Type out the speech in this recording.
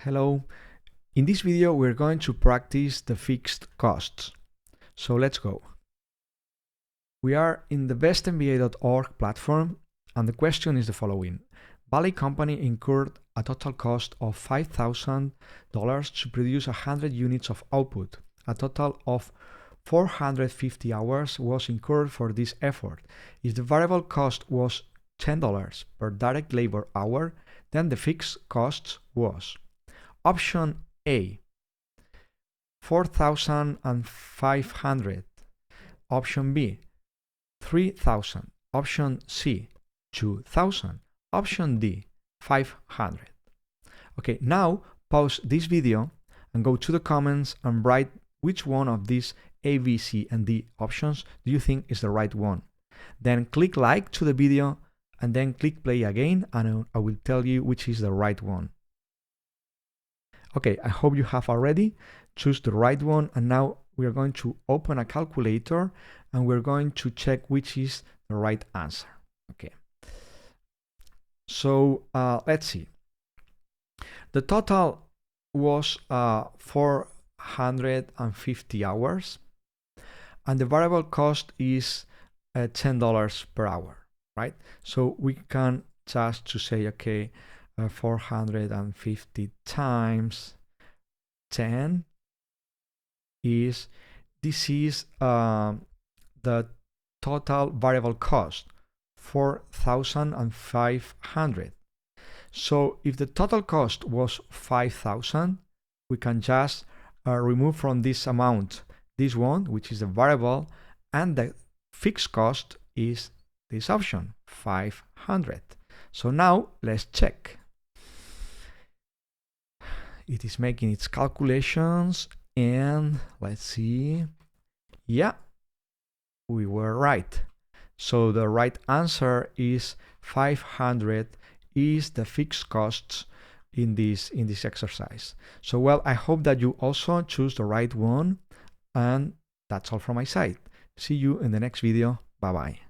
Hello. In this video, we're going to practice the fixed costs. So let's go. We are in the bestmba.org platform, and the question is the following. Valley Company incurred a total cost of $5,000 to produce 100 units of output. A total of 450 hours was incurred for this effort. If the variable cost was $10 per direct labor hour, then the fixed cost was option A, 4,500, option B, 3,000, option C, 2,000, option D, 500. Okay, now pause this video and go to the comments and write which one of these A, B, C, and D options do you think is the right one. Then click like to the video and then click play again, and I will tell you which is the right one. Okay, I hope you have already choose the right one, and now we are going to open a calculator and we're going to check which is the right answer. Okay, so let's see. The total was 450 hours, and the variable cost is $10 per hour, right? So we can just to say, okay, 450 times 10 is, this is the total variable cost, 4,500. So if the total cost was 5,000, we can just remove from this amount this one, which is the variable, and the fixed cost is this option, 500. So now let's check. It is making its calculations, and let's see. Yeah, we were right. So the right answer is 500 is the fixed costs in this exercise. So well, I hope that you also choose the right one, and that's all from my side. See you in the next video. Bye bye.